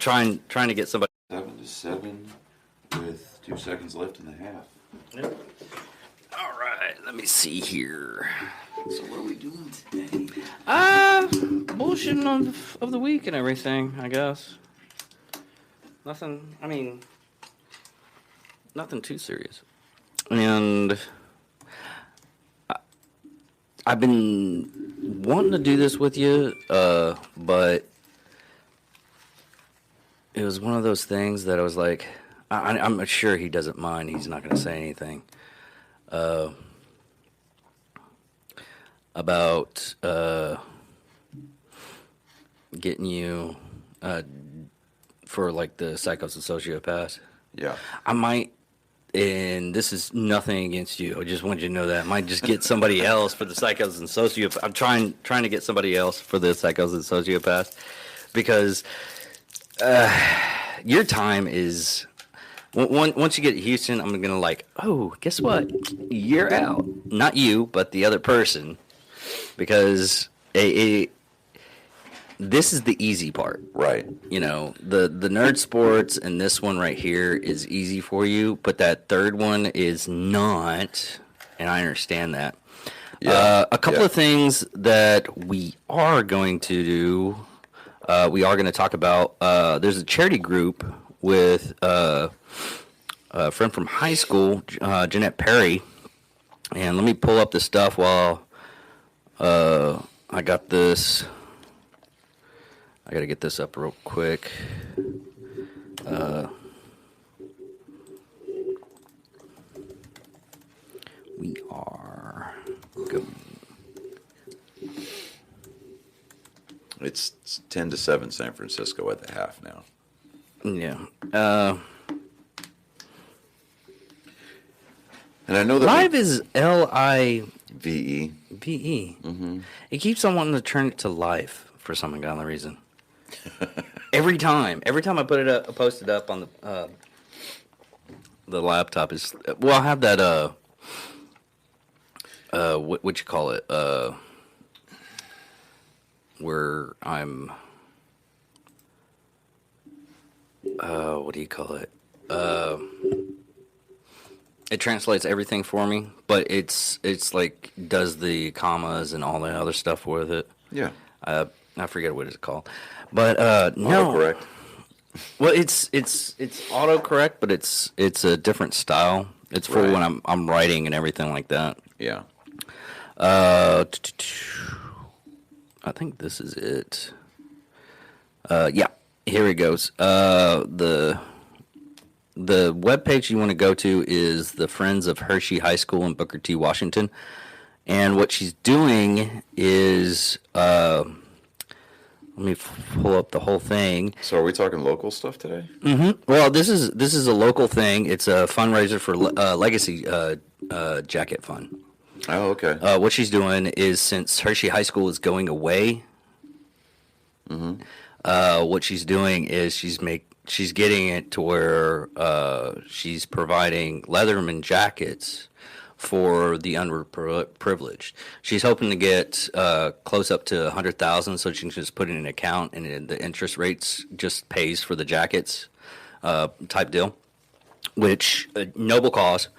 trying to get somebody. 7-7 with 2 seconds left in the half. Yep. All right, let me see here. So what are we doing today? Bullshitting of the week and everything, I guess. Nothing. I mean, nothing too serious. And I've been wanting to do this with you, but it was one of those things that I was like, I'm sure he doesn't mind. He's not going to say anything about getting you for like the psychos and sociopaths. Yeah. I might, and this is nothing against you. I just want you to know that I might just get somebody else for the psychos and sociopaths. I'm trying to get somebody else for the psychos and sociopaths because your time is. Once you get to Houston, I'm gonna like, oh, guess what? You're out. Not you, but the other person, because this is the easy part. Right. You know, the nerd sports and this one right here is easy for you, but that third one is not, and I understand that. Yeah. A couple of things that we are going to do. We are going to talk about. There's a charity group with a friend from high school, Jeanette Perry, and let me pull up the stuff while I got this. I got to get this up real quick. We are going. It's 10-7 San Francisco at the half now. Yeah. And I know that Live is Live. VE. Mm-hmm. It keeps on wanting to turn it to live for some ungodly reason. Every time I put it up, I post it up on the laptop is. Well, I have that. What you call it? Where I'm. What do you call it? It translates everything for me, but it's like does the commas and all the other stuff with it. Yeah. I forget what it's called, but no. Autocorrect. Well, it's autocorrect, but it's a different style. It's for Right. when I'm writing and everything like that. Yeah. I think this is it. Yeah, here it goes. The webpage you want to go to is the Friends of Hershey High School in Booker T, Washington. And what she's doing is, let me pull up the whole thing. So are we talking local stuff today? Mm-hmm. Well, this is a local thing. It's a fundraiser for Legacy Jacket Fund. Oh, okay. What she's doing is, since Hershey High School is going away, what she's doing is she's getting it to where she's providing Leatherman jackets for the underprivileged. She's hoping to get close up to 100,000, so she can just put it in an account, and the interest rates just pays for the jackets type deal, which noble cause.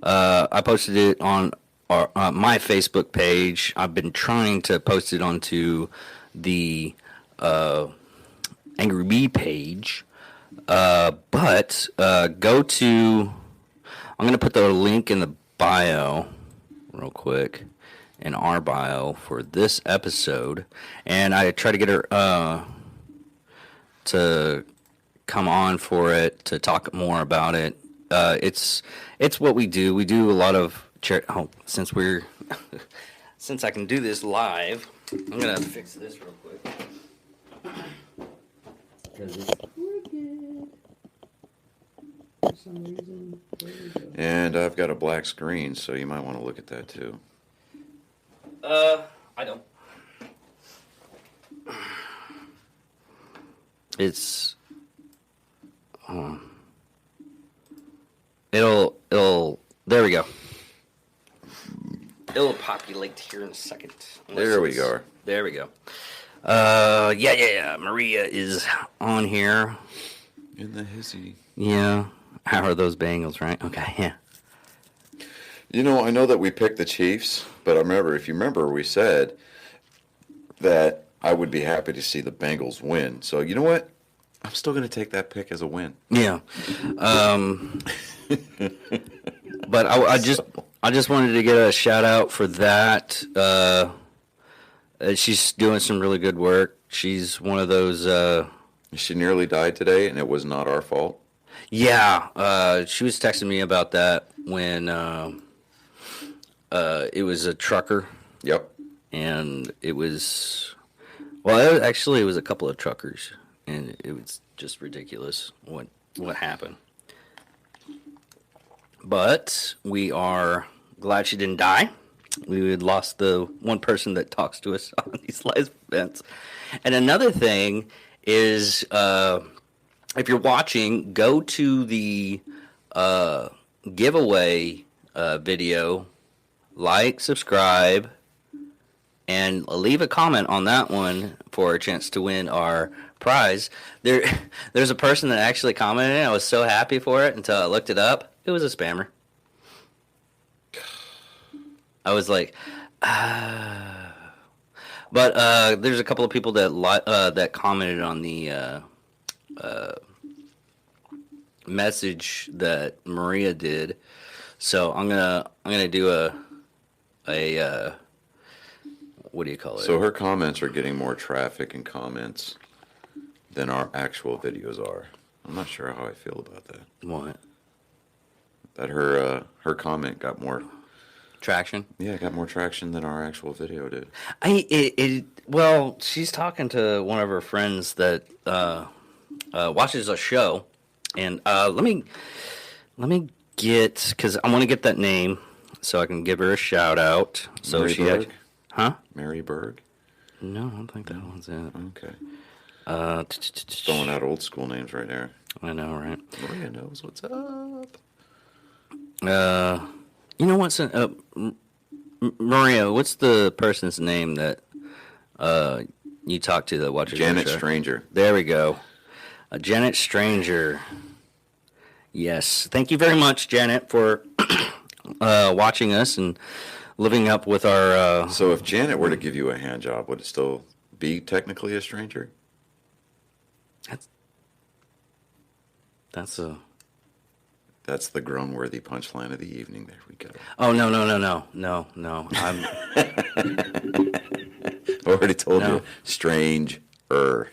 I posted it on my Facebook page. I've been trying to post it onto the Angry Bee page. But go to, I'm going to put the link in the bio real quick, in our bio for this episode. And I try to get her to come on for it, to talk more about it. It's what we do. We do a lot of, since I can do this live, I'm going to fix this real quick. Because it's wicked. For some reason. And I've got a black screen, so you might want to look at that too. I don't. It's. It'll. There we go. It'll populate here in a second. There we go. There we go. Yeah. Maria is on here. In the hizzy. Yeah. How are those Bengals, right? Okay, yeah. I know that we picked the Chiefs, but if you remember, we said that I would be happy to see the Bengals win. So you know what? I'm still going to take that pick as a win. Yeah. But I just wanted to get a shout out for that. She's doing some really good work. She's one of those. She nearly died today, and it was not our fault. Yeah, she was texting me about that when it was a trucker. Yep. And it was, well, it was a couple of truckers, and it was just ridiculous what happened. But we are glad she didn't die. We had lost the one person that talks to us on these live events. And another thing is, if you're watching, go to the giveaway video, like, subscribe, and leave a comment on that one for a chance to win our prize. There's a person that actually commented, and I was so happy for it until I looked it up. It was a spammer. I was like, But there's a couple of people that commented on the message that Maria did. So I'm gonna do a what do you call it? So her comments are getting more traffic and comments than our actual videos are. I'm not sure how I feel about that. What? That her comment got more Traction? Yeah, it got more traction than our actual video did. Well, she's talking to one of her friends that watches a show, and let me get, because I want to get that name so I can give her a shout out. So Mary she Berg? Huh? Mary Berg? No, I don't think that one's it. Okay. Throwing out old school names right there. I know, right? Maria knows what's up. You know what's Maria? What's the person's name that you talk to that watches Janet your show? Stranger. There we go. Janet Stranger. Yes. Thank you very much, Janet, for watching us and living up with our... So if Janet were to give you a hand job, would it still be technically a stranger? That's a... That's the groan-worthy punchline of the evening. There we go. Oh, no. I'm... I already told you. Strange-er.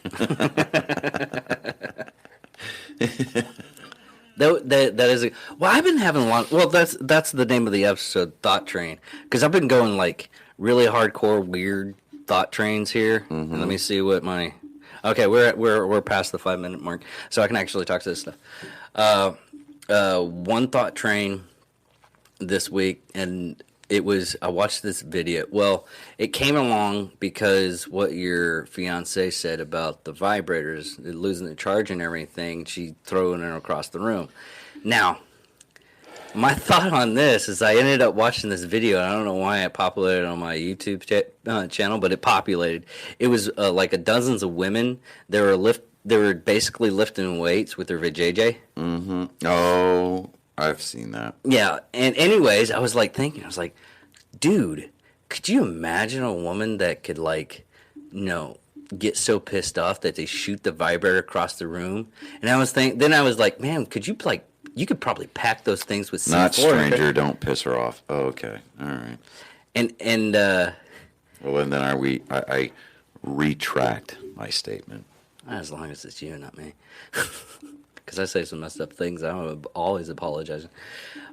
That is a... Well, I've been having a lot... Well, that's the name of the episode, Thought Train. Because I've been going, like, really hardcore, weird thought trains here. Mm-hmm. And let me see what my... Okay, we're past the 5-minute mark, so I can actually talk to this stuff. One thought train this week, and I watched this video. Well, it came along because what your fiance said about the vibrators losing the charge and everything, she throwing it across the room. Now, my thought on this is I ended up watching this video, and I don't know why it populated on my YouTube channel, but it populated. It was like dozens of women. They were basically lifting weights with their vajayjay. Mm-hmm. Oh, I've seen that. Yeah, and anyways, I was like, dude, could you imagine a woman that could, like, get so pissed off that they shoot the vibrator across the room? And I was like, man, could you, like, you could probably pack those things with C4. Not stranger, don't piss her off. Oh, okay, all right. And well, and then I retract my statement. As long as it's you, not me. Because I say some messed up things, I'm always apologizing.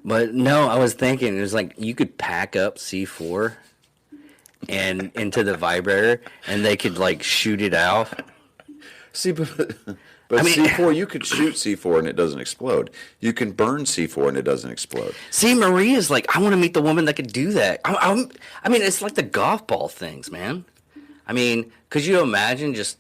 But no, I was thinking, it was like you could pack up C4 and into the vibrator, and they could, like, shoot it out. See, but C4, you could shoot C4 and it doesn't explode. You can burn C4 and it doesn't explode. See, Maria's like, I want to meet the woman that could do that. I mean, it's like the golf ball things, man. I mean, could you imagine just...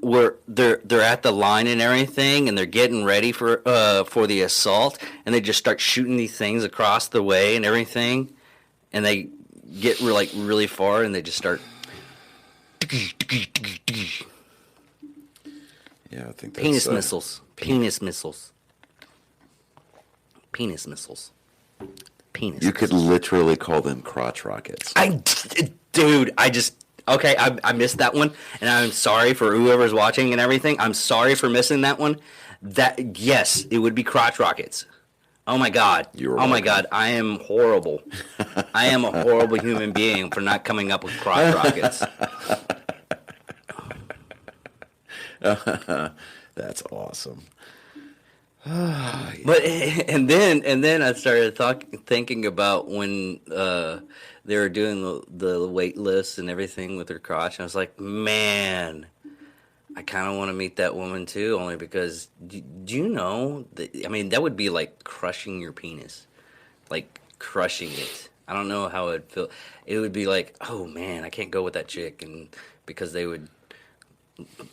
where they're at the line and everything, and they're getting ready for the assault, and they just start shooting these things across the way and everything, and they get really far, and they just start, Yeah, I think that's Penis missiles. Penis missiles. Penis missiles. Penis. You could literally call them crotch rockets. Dude, okay, I missed that one, and I'm sorry for whoever's watching and everything. I'm sorry for missing that one. Yes, it would be crotch rockets. Oh my God. Oh my God, I am horrible. I am a horrible human being for not coming up with crotch rockets. That's awesome. But and then I started thinking about when they were doing the weight lifts and everything with her crotch. And I was like, man, I kind of want to meet that woman too, only because do you know that? I mean, that would be like crushing your penis, like crushing it. I don't know how it'd feel. It would be like, oh man, I can't go with that chick, and because they would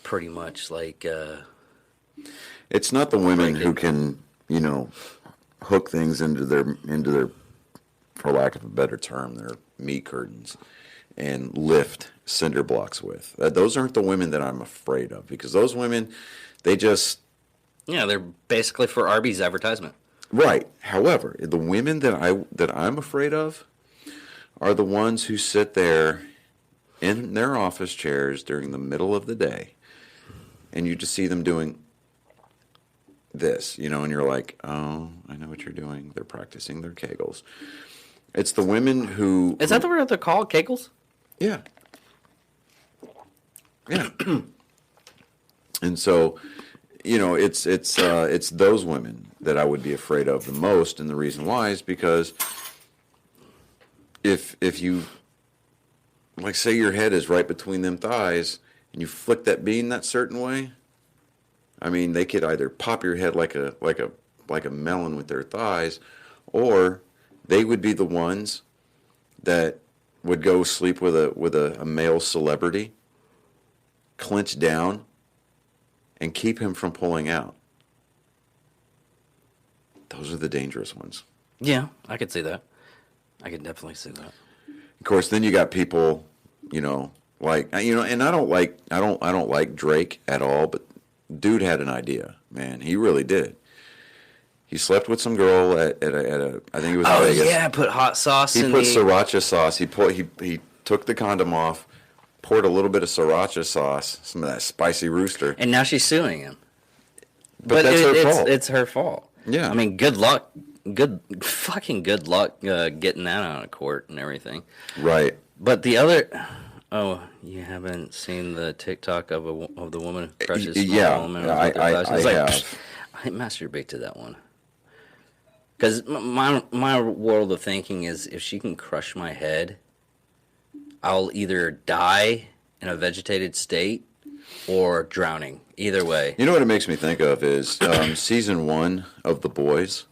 pretty much like. It's not the women who can, hook things into their, for lack of a better term, their meat curtains, and lift cinder blocks with. Those aren't the women that I'm afraid of, because those women, they just. Yeah, they're basically for Arby's advertisement. Right. However, the women that I'm afraid of are the ones who sit there in their office chairs during the middle of the day, and you just see them doing this, and you're like, oh, I know what you're doing. They're practicing their Kegels. It's the women who. Is that the word they're called, Kegels? Yeah. Yeah. And so, it's those women that I would be afraid of the most, and the reason why is because if you, like, say your head is right between them thighs, and you flick that bean that certain way, I mean, they could either pop your head like a melon with their thighs, or they would be the ones that would go sleep with a male celebrity, clinch down, and keep him from pulling out. Those are the dangerous ones. Yeah, I could see that. I could definitely see that. Of course, then you got people, like, and I don't like Drake at all, but dude had an idea, man. He really did. He slept with some girl at a I think it was Vegas. Oh yeah, put hot sauce. He put sriracha sauce. He took the condom off, poured a little bit of sriracha sauce, some of that spicy rooster, and now she's suing him. But that's her fault. It's her fault. Yeah. I mean, good luck. Good luck getting that out of court and everything. Right. But the other. Oh, you haven't seen the TikTok of the woman who crushes small woman? I have. I masturbate to that one. Because my world of thinking is, if she can crush my head, I'll either die in a vegetated state or drowning. Either way. You know what it makes me think of is season 1 of The Boys.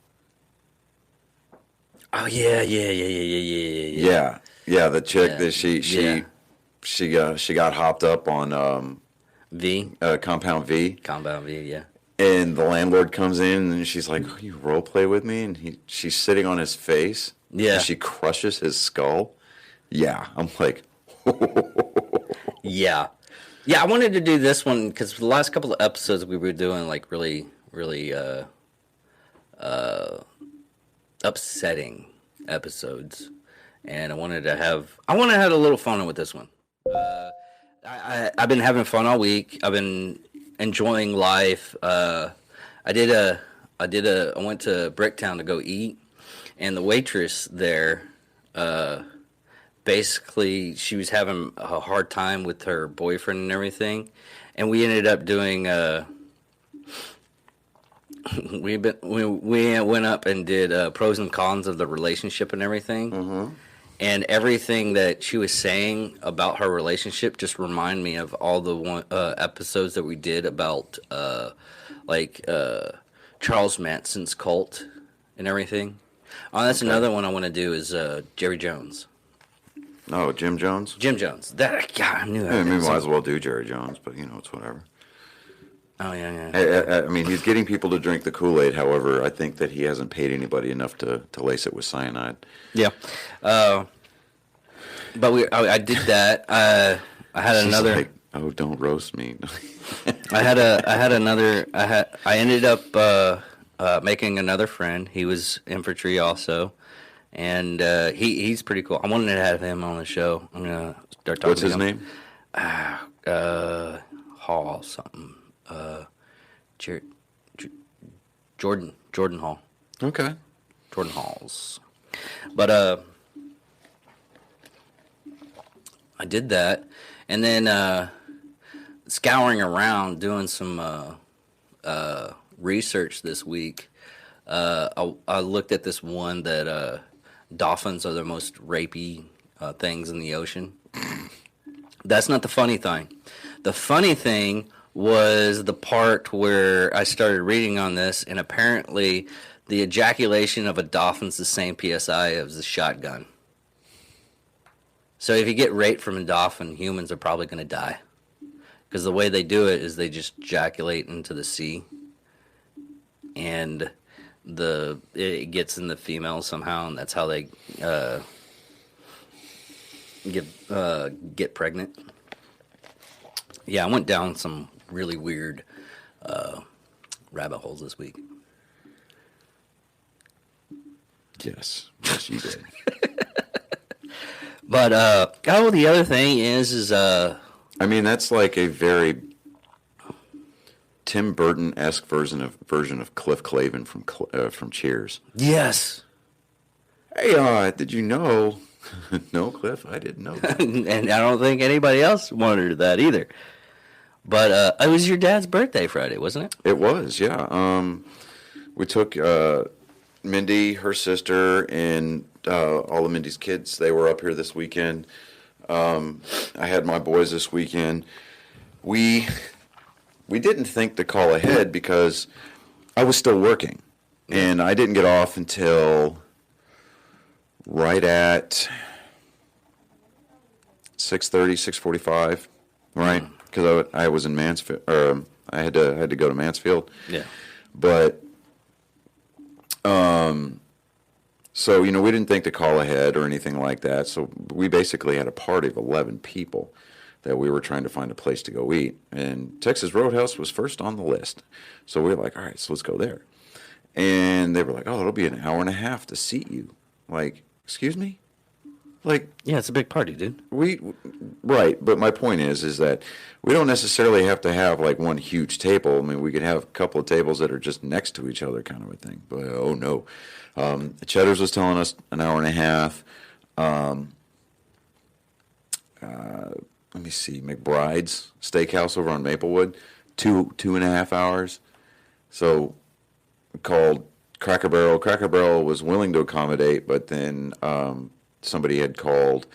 Oh yeah. Yeah, the chick that she got hopped up on Compound V. Compound V, yeah. And the landlord comes in and she's like, oh, you role play with me? And she's sitting on his face. Yeah. And she crushes his skull. Yeah. I'm like, yeah. Yeah, I wanted to do this one because the last couple of episodes we were doing like really, really upsetting episodes. And I wanted to have a little fun with this one. I've been having fun all week. I've been enjoying life. I went to Bricktown to go eat, and the waitress there, basically she was having a hard time with her boyfriend and everything, and we ended up doing we went up and did pros and cons of the relationship and everything. Mm-hmm. And everything that she was saying about her relationship just reminded me of all the episodes that we did about Charles Manson's cult and everything. Oh, that's another one I want to do is Jerry Jones. Oh, Jim Jones? Jim Jones. God, I knew that. I mean, might as well do Jerry Jones, but it's whatever. Oh, yeah. I mean, he's getting people to drink the Kool-Aid. However, I think that he hasn't paid anybody enough to lace it with cyanide. Yeah. But I did that. I had another... Oh, don't roast me. I ended up making another friend. He was infantry also, and he's pretty cool. I wanted to have him on the show. I'm gonna start talking What's to his him. name? Hall something. Jer- J- Jordan Hall. Okay. Jordan Halls. But I did that, and then scouring around doing some research this week. I looked at this one that dolphins are the most rapey things in the ocean. That's not the funny thing. The funny thing was the part where I started reading on this, and apparently the ejaculation of a dolphin's the same psi as a shotgun. So if you get raped from a dolphin, humans are probably going to die. Because the way they do it is they just ejaculate into the sea, and it gets in the female somehow, and that's how they get pregnant. Yeah, I went down some really weird rabbit holes this week. Yes. Yes, you did. But the other thing is I mean, that's like a very Tim Burton-esque version of Cliff Clavin from Cheers. yes. Hey, did you know? No, Cliff, I didn't know that. And I don't think anybody else wanted that either. But it was your dad's birthday Friday, wasn't it? It was, yeah. We took Mindy, her sister, and all of Mindy's kids. They were up here this weekend. I had my boys this weekend. We didn't think to call ahead because I was still working, and I didn't get off until right at 6:30, 6:45, right? Because I was in Mansfield, or I had to go to Mansfield. Yeah. But so we didn't think to call ahead or anything like that. So we basically had a party of 11 people that we were trying to find a place to go eat, and Texas Roadhouse was first on the list. So we were like, all right, so let's go there. And they were like, oh, it'll be an hour and a half to seat you. Like, excuse me? Like, Yeah, it's a big party, dude. right, but my point is that we don't necessarily have to have like one huge table. I mean, we could have a couple of tables that are just next to each other, kind of a thing. But oh no, Cheddar's was telling us an hour and a half. Let me see, McBride's Steakhouse over on Maplewood, 2.5 hours. So we called Cracker Barrel. Cracker Barrel was willing to accommodate, but then somebody had called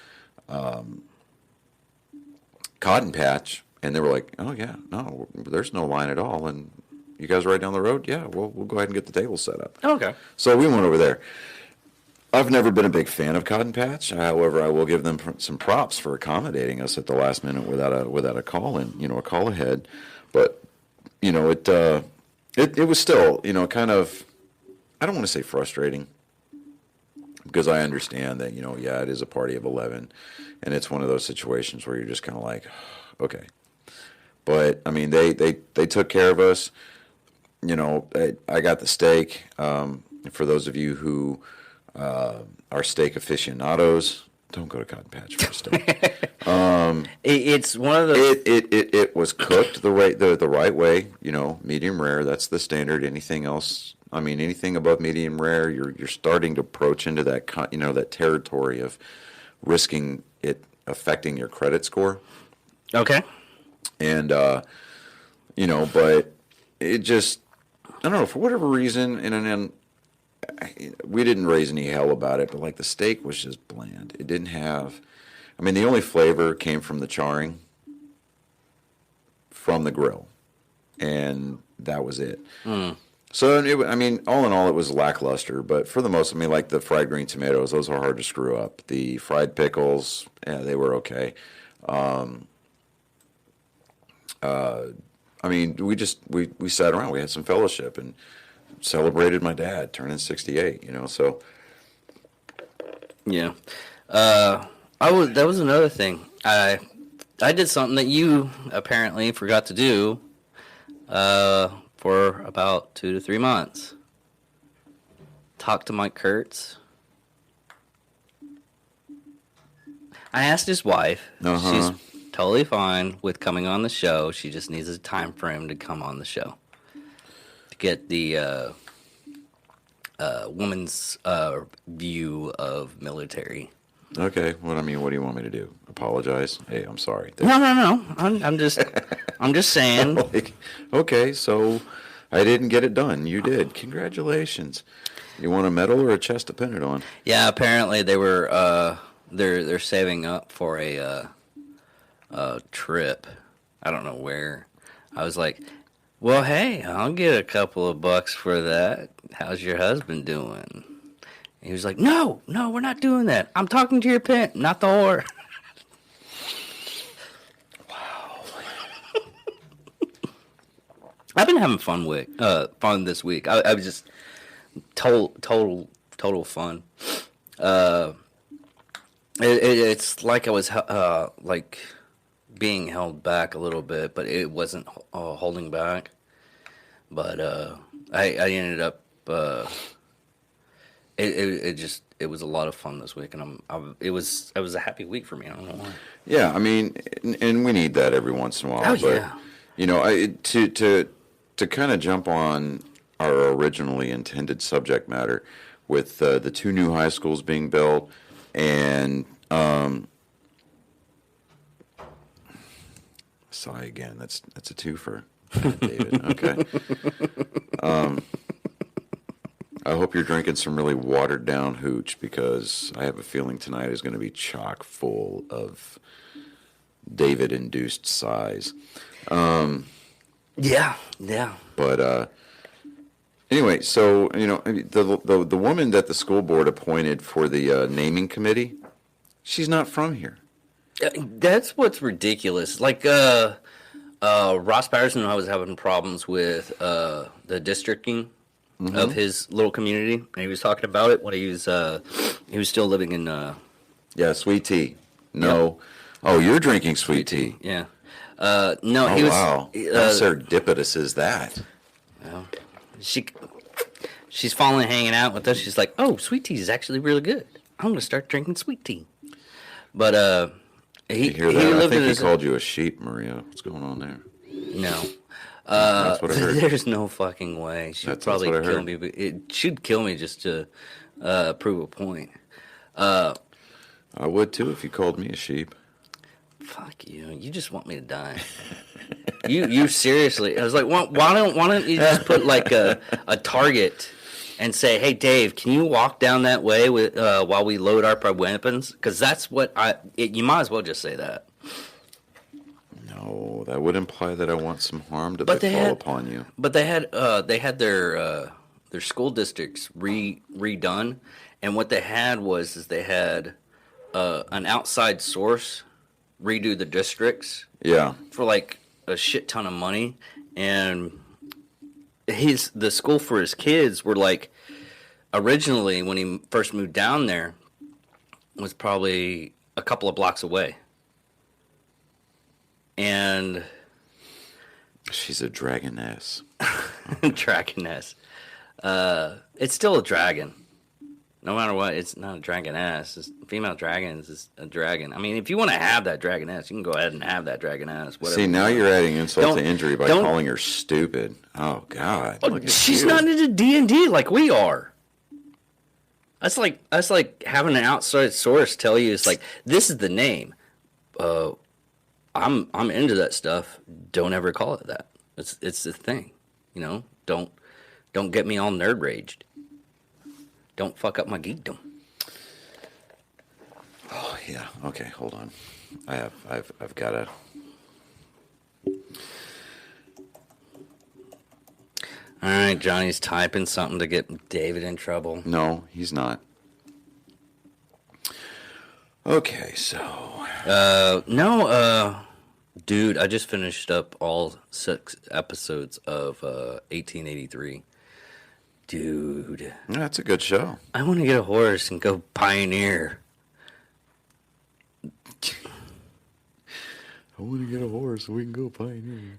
Cotton Patch, and they were like, "Oh yeah, no, there's no line at all, and you guys are right down the road. Yeah, we'll go ahead and get the table set up." Okay. So we went over there. I've never been a big fan of Cotton Patch. However, I will give them some props for accommodating us at the last minute without a call in, a call ahead. But it was still kind of, I don't want to say frustrating, because I understand that it is a party of 11, and it's one of those situations where you're just kind of like, okay. But I mean, they took care of us. I got the steak. For those of you who are steak aficionados, don't go to Cotton Patch for a steak. It's one of those. It was cooked the right way. Medium rare. That's the standard. Anything else? I mean, anything above medium rare, you're starting to approach into that that territory of risking it affecting your credit score. Okay. And but it just, I don't know, for whatever reason, and we didn't raise any hell about it, but like the steak was just bland. It didn't have, I mean, the only flavor came from the charring from the grill, and that was it. So, all in all, it was lackluster, but for the most, like the fried green tomatoes, those are hard to screw up. The fried pickles, yeah, they were okay. We sat around, we had some fellowship, and celebrated my dad turning 68, so. Yeah. That was another thing. I did something that you apparently forgot to do for about 2 to 3 months. Talk to Mike Kurtz. I asked his wife. Uh-huh. She's totally fine with coming on the show. She just needs a time frame to come on the show. To get the woman's view of military. Okay. What do you want me to do? Apologize? Hey, I'm sorry. No. I'm just saying. Like, okay, so I didn't get it done. You did. Congratulations. You want a medal or a chest to pin it on? Yeah, apparently they were they're saving up for a trip. I don't know where. I was like, well, hey, I'll get a couple of bucks for that. How's your husband doing? He was like, no, we're not doing that. I'm talking to your pimp, not the whore. Wow. I've been having fun this week. I was just total fun. It's like I was like being held back a little bit, but it wasn't holding back. But I ended up. It was a lot of fun this week, and it was a happy week for me. I don't know why. Yeah, I mean, and we need that every once in a while. Oh, but, yeah. You know, to kind of jump on our originally intended subject matter with the two new high schools being built and sigh again. That's a twofer, David. Okay. I hope you're drinking some really watered down hooch because I have a feeling tonight is going to be chock full of David induced sighs. Yeah. But anyway, so you know the woman that the school board appointed for the naming committee, she's not from here. That's what's ridiculous. Like Ross Patterson, I was having problems with the districting of his little community, and he was talking about it when he was still living in. Yeah, sweet tea. No, oh, you're drinking sweet tea. Yeah. No, Oh he was. wow, how serendipitous is that? Well, she's finally hanging out with us. She's like, "Oh, sweet tea is actually really good. I'm gonna start drinking sweet tea." But he You hear that? I lived think in he his called you a sheep, Maria. What's going on there? no. That's what I heard. There's no fucking way. She'd That's probably what I kill heard. me, but she'd kill me just to prove a point. I would too if you called me a sheep. Fuck you. You just want me to die. You seriously. I was like, why don't you just put like a target and say, hey Dave, can you walk down that way with while we load up our weapons? Because that's what you might as well just say that. No, that would imply that I want some harm to But befall upon you. But they had their school districts redone, and what they had was they had an outside source redo the districts Yeah. for like a shit ton of money, and the school for his kids were like originally when he first moved down there was probably a couple of blocks away, and She's a dragoness. dragoness. It's still a dragon. No matter what, it's not a dragoness. Female dragons is a dragon. I mean, if you want to have that dragoness, you can go ahead and have that dragoness. Whatever. See, now you're adding insult Don't- to injury by don't- calling her stupid. Oh, God. Oh, Look at she's you. not into D&D like we are. That's like having an outside source tell you it's like this is the name. I'm into that stuff. Don't ever call it that. It's the thing, you know. Don't get me all nerd raged. Don't fuck up my geekdom. Oh, yeah. Okay, hold on. I've got to. All right, Johnny's typing something to get David in trouble. No, he's not. Okay, so. No, dude, I just finished up all 6 episodes of 1883. Dude, That's a good show. I want to get a horse and go pioneer. I want to get a horse so we can go pioneer.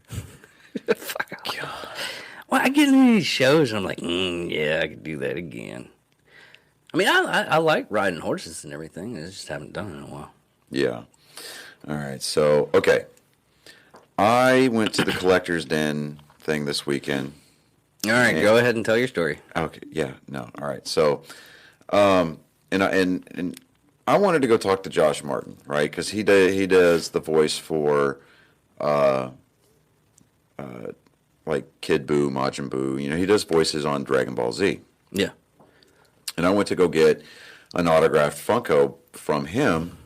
Fuck off. Well, I get into these shows and I'm like, yeah, I could do that again. I mean, I like riding horses and everything. I just haven't done it in a while. Yeah. All right. So, okay. I went to the Collector's Den thing this weekend. All right, go ahead and tell your story. Okay. Yeah. No. All right. So, and I wanted to go talk to Josh Martin, right? Because he does the voice for, like Kid Buu, Majin Buu. You know, he does voices on Dragon Ball Z. Yeah. And I went to go get an autographed Funko from him,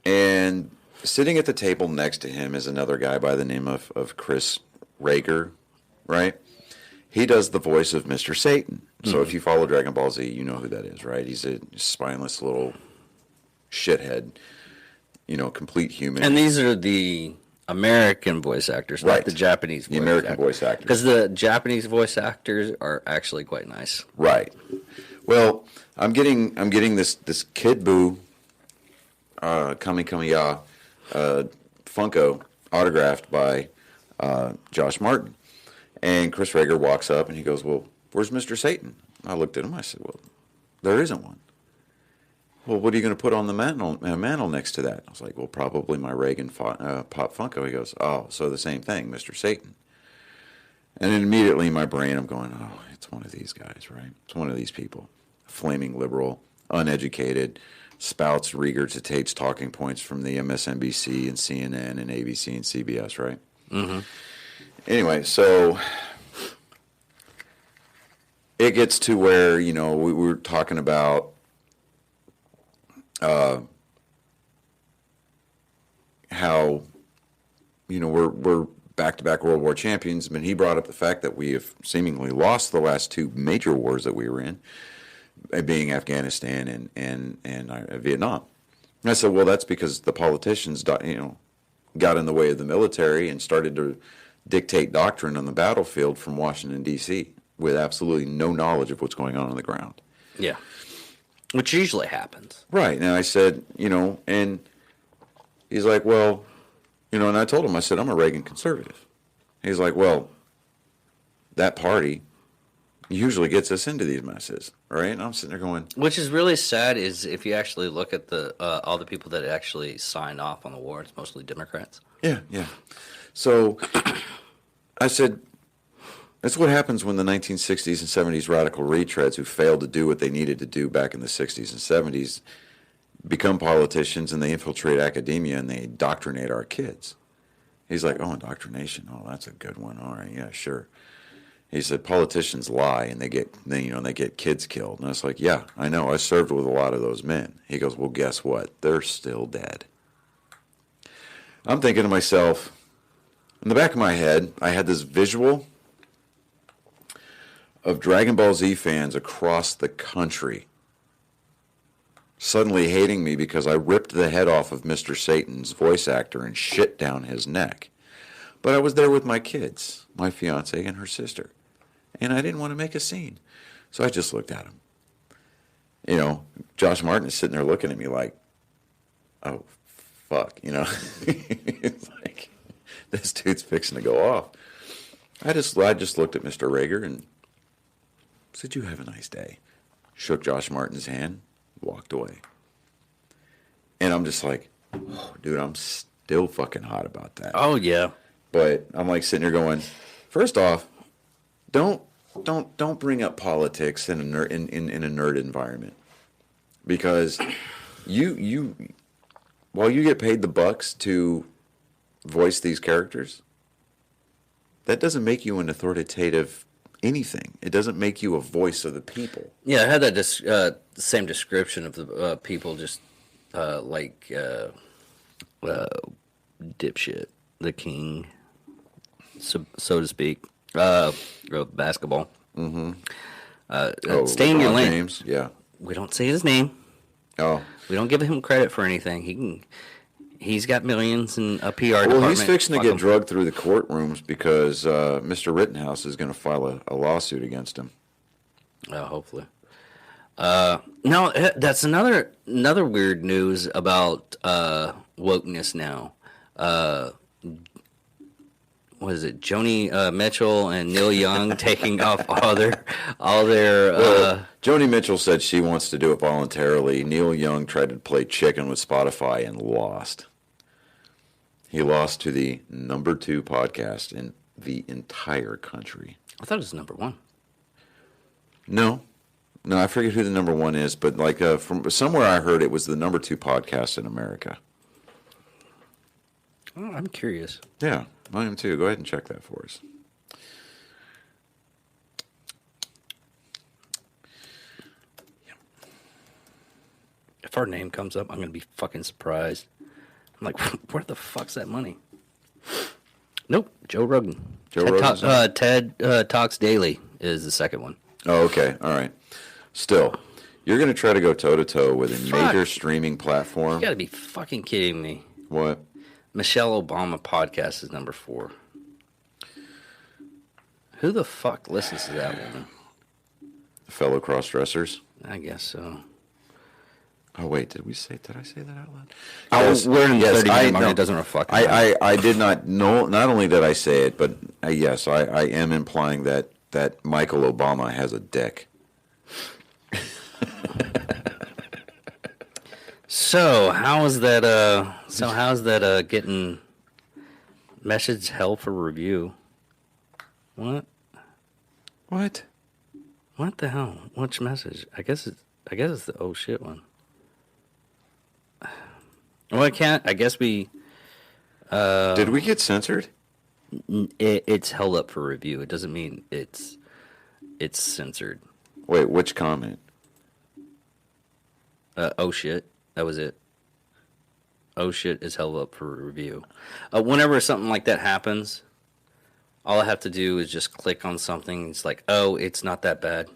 and sitting at the table next to him is another guy by the name of Chris Rager, right? He does the voice of Mr. Satan. So if you follow Dragon Ball Z, you know who that is, right? He's a spineless little shithead, you know, complete human. And these are the American voice actors, Right. not the Japanese voice The American voice actors. Because the Japanese voice actors are actually quite nice. Right. Well, I'm getting this Kid Buu, Kami Ya, Funko autographed by Josh Martin. And Chris Rager walks up and he goes, "Well, where's Mr. Satan?" I looked at him. I said, "Well, there isn't one." "Well, what are you going to put on the mantle next to that?" I was like, "Well, probably my Reagan Pop Funko." He goes, "Oh, so the same thing, Mr. Satan." And then immediately in my brain, I'm going, "Oh, it's one of these guys, right? It's one of these people. Flaming liberal, uneducated, spouts, regurgitates talking points from the MSNBC and CNN and ABC and CBS, right?" Mm-hmm. Anyway, so it gets to where, you know, we were talking about how, you know, we're back-to-back World War champions. I mean, he brought up the fact that we have seemingly lost the last two major wars that we were in, being Afghanistan and Vietnam. And I said, well, that's because the politicians, you know, got in the way of the military and started to dictate doctrine on the battlefield from Washington, D.C., with absolutely no knowledge of what's going on the ground. Yeah. Which usually happens. Right. And I said, you know, and he's like, well, you know, and I told him, I said, I'm a Reagan conservative. He's like, well, that party usually gets us into these messes, right? And I'm sitting there going... Which is really sad is if you actually look at the all the people that actually signed off on the war, it's mostly Democrats. Yeah, yeah. So I said, that's what happens when the 1960s and 70s radical retreads who failed to do what they needed to do back in the 60s and 70s become politicians and they infiltrate academia and they indoctrinate our kids. He's like, oh, indoctrination. Oh, that's a good one. All right, yeah, sure. He said, politicians lie and they get kids killed. And I was like, yeah, I know. I served with a lot of those men. He goes, well, guess what? They're still dead. I'm thinking to myself, in the back of my head, I had this visual of Dragon Ball Z fans across the country suddenly hating me because I ripped the head off of Mr. Satan's voice actor and shit down his neck. But I was there with my kids, my fiance and her sister, and I didn't want to make a scene. So I just looked at him. You know, Josh Martin is sitting there looking at me like, oh, fuck, you know. It's like, this dude's fixing to go off. I just looked at Mr. Rager and said, you have a nice day. Shook Josh Martin's hand, walked away. And I'm just like, oh, dude, I'm still fucking hot about that. Oh, yeah. But I'm like sitting here going, first off, don't bring up politics in a nerd environment. Because you while you get paid the bucks to voice these characters, that doesn't make you an authoritative anything. It doesn't make you a voice of the people. Yeah, I had that same description of the people just like dipshit, the king, so to speak, of basketball. Mm-hmm. Stay in your lane. James? Yeah. We don't say his name. Oh. We don't give him credit for anything. He's got millions in a PR department. Well, he's fixing to get drugged through the courtrooms because Mr. Rittenhouse is going to file a lawsuit against him. Hopefully. No, that's another weird news about wokeness now. what is it? Joni Mitchell and Neil Young taking off all their. Joni Mitchell said she wants to do it voluntarily. Neil Young tried to play chicken with Spotify and lost. He lost to the #2 podcast in the entire country. I thought it was #1. No, I forget who the #1 is, but like from somewhere I heard it was the #2 podcast in America. Oh, I'm curious. Yeah, I am too. Go ahead and check that for us. If our name comes up, I'm gonna be fucking surprised. I'm like, where the fuck's that money? Nope, Joe Rogan. Ted Talks Daily is the second one. Oh, okay. All right. Still, you're going to try to go toe-to-toe with a Fuck. major streaming platform? You gotta be fucking kidding me. What? Michelle Obama podcast is #4. Who the fuck listens to that woman? Fellow cross-dressers? I guess so. Oh, wait. Did I say that out loud? We're in the 30-minute mark. no, It doesn't reflect. I did not know. Not only did I say it, but yes, I am implying that Michael Obama has a dick. So how's that? How's that getting message hell for review? What? What? What the hell? Which message? I guess it's the oh shit one. Well, I can't. I guess we. Did we get censored? It's held up for review. It doesn't mean it's censored. Wait, which comment? Oh shit. That was it. Oh shit is held up for review. Whenever something like that happens, all I have to do is just click on something. It's like, oh, it's not that bad.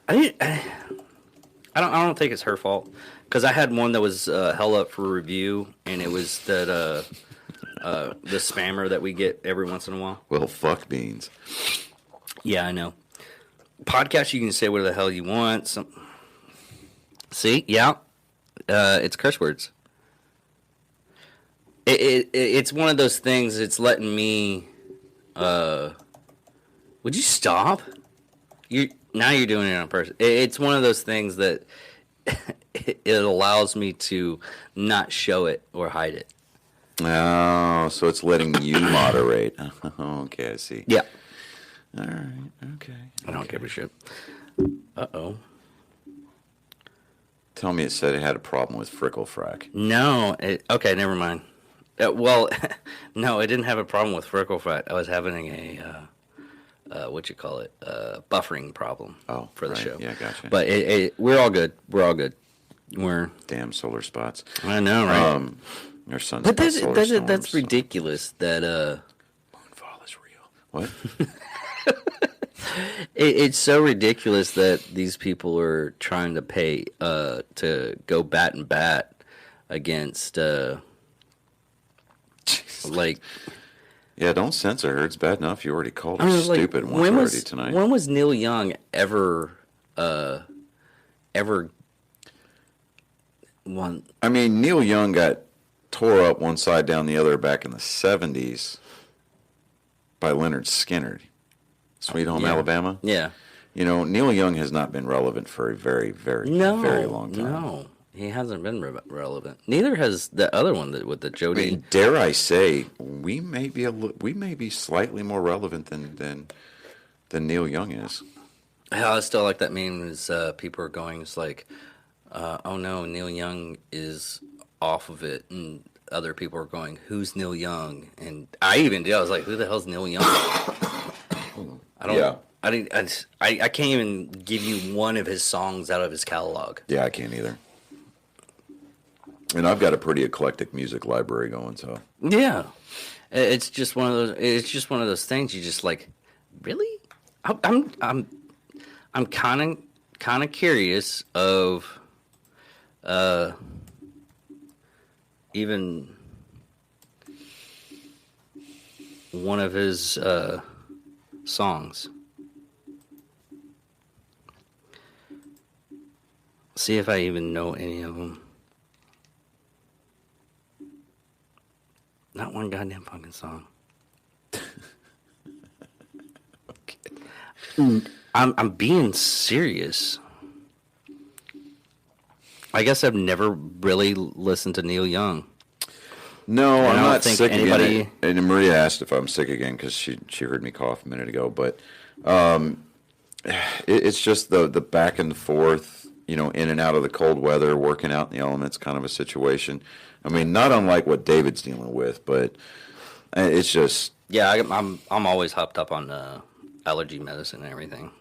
I don't think it's her fault, because I had one that was held up for review, and it was that the spammer that we get every once in a while. Well, fuck beans. Yeah, I know. Podcast, you can say whatever the hell you want. See, yeah, it's curse words. It's one of those things. It's letting me. Would you stop? Now you're doing it on purpose. It's one of those things that it allows me to not show it or hide it. Oh, so it's letting you moderate. Okay, I see. Yeah. All right. Okay. I don't give a shit. Uh-oh. Tell me it said it had a problem with Frickle Frack. No. Okay, never mind. Well, no, it didn't have a problem with Frickle Frack. I was having a, buffering problem for the show. Yeah, gotcha. But we're all good. We're all good. We're... Damn solar spots. I know, right? Your sun's But that's ridiculous that... Moonfall is real. What? It's so ridiculous that these people are trying to pay to go bat against like. Yeah, don't censor her. It's bad enough you already called her stupid once already tonight. When was Neil Young ever one? I mean, Neil Young got tore up one side down the other back in the 70s by Leonard Skinner. Sweet Home Alabama? Yeah. You know, Neil Young has not been relevant for a very, very, very long time. No, he hasn't been relevant. Neither has the other one with the Jodie. I mean, dare I say, we may be slightly more relevant than Neil Young is. I still like that meme. Is people are going, it's like, oh no, Neil Young is off of it, and other people are going, who's Neil Young? And I even did. I was like, who the hell's Neil Young? I don't. Yeah. I can't even give you one of his songs out of his catalog. Yeah, I can't either. And I've got a pretty eclectic music library going, so. Yeah, it's just one of those. It's just one of those things. You just like, really? I'm kind of curious of, even one of his songs. See if I even know any of them. Not one goddamn fucking song. Okay. I'm being serious. I guess I've never really listened to Neil Young. No, And I I'm don't not think sick anybody- again. And Maria asked if I'm sick again because she heard me cough a minute ago. But it's just the back and forth, in and out of the cold weather, working out in the elements kind of a situation. I mean, not unlike what David's dealing with, but it's just. Yeah, I'm always hopped up on allergy medicine and everything.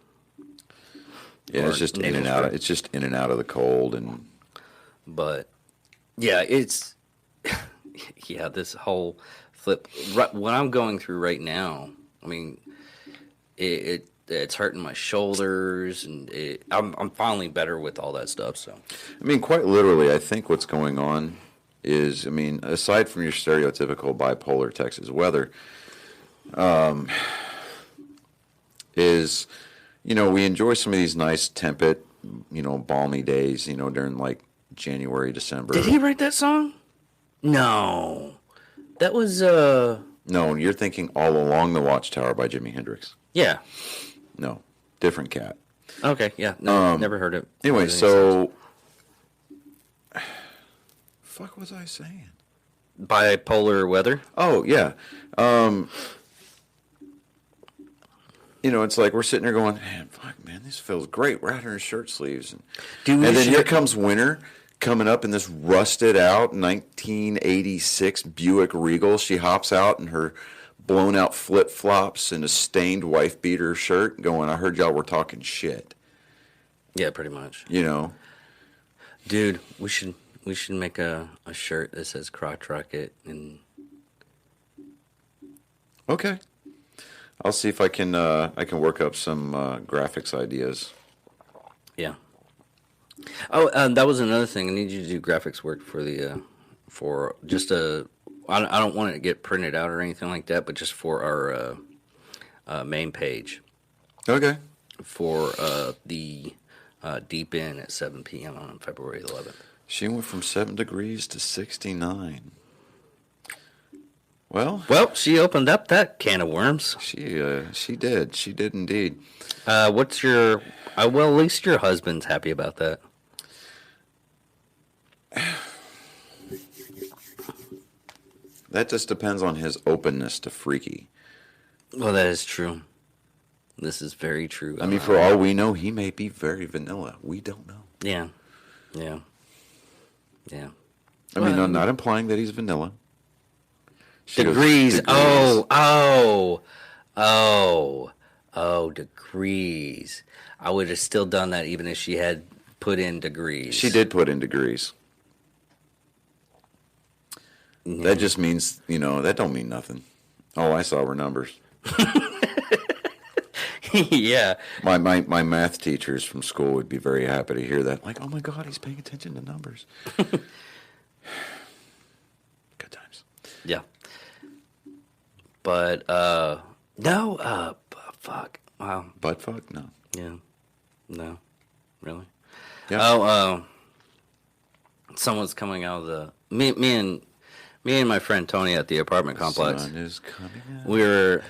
Yeah, Or it's just in nasal and out. spray. It's just in and out of the cold, and But yeah, it's yeah, this whole flip. Right, what I'm going through right now, I mean, it's hurting my shoulders, and I'm finally better with all that stuff. So I mean, quite literally, I think what's going on is, I mean, aside from your stereotypical bipolar Texas weather, is, we enjoy some of these nice temperate, balmy days, during like January, December. did he write that song? No, that was No, you're thinking All Along the Watchtower by Jimi Hendrix. yeah. No, different cat. Okay, yeah, no, never heard it. Anyway, Doesn't make so. Fuck was I saying? sense. Bipolar weather. Oh, yeah. It's like we're sitting there going, man, fuck, man, this feels great. We're out here in shirt sleeves. Dude, And then here comes winter coming up in this rusted out 1986 Buick Regal. She hops out in her blown out flip flops and a stained wife beater shirt going, I heard y'all were talking shit. Yeah, pretty much. Dude, we should make a shirt that says crotch rocket and okay. I'll see if I can work up some graphics ideas. yeah. Oh, that was another thing. I need you to do graphics work for the for just a. I don't want it to get printed out or anything like that, but just for our main page Okay. for the Deep In at 7 p.m. on February 11th. She went from 7 degrees to 69. Well, She opened up that can of worms. she did. She did indeed. What's your? Well, at least your husband's happy about that. That just depends on his openness to freaky. Well, that is true. This is very true. I mean, for all we know, he may be very vanilla. We don't know. Yeah. I mean, I'm not implying that he's vanilla. She goes, Degrees. Oh, degrees. I would have still done that even if she had put in degrees. She did put in degrees. That just means, that don't mean nothing. All I saw were numbers. Yeah. My math teachers from school would be very happy to hear that. Like, oh my God, he's paying attention to numbers. Good times. Yeah. But, no, fuck. Wow. Butt fuck? No. Yeah. No. Really? Yeah. Oh, someone's coming out of the me and my friend Tony at the apartment complex. Sun is coming out. We were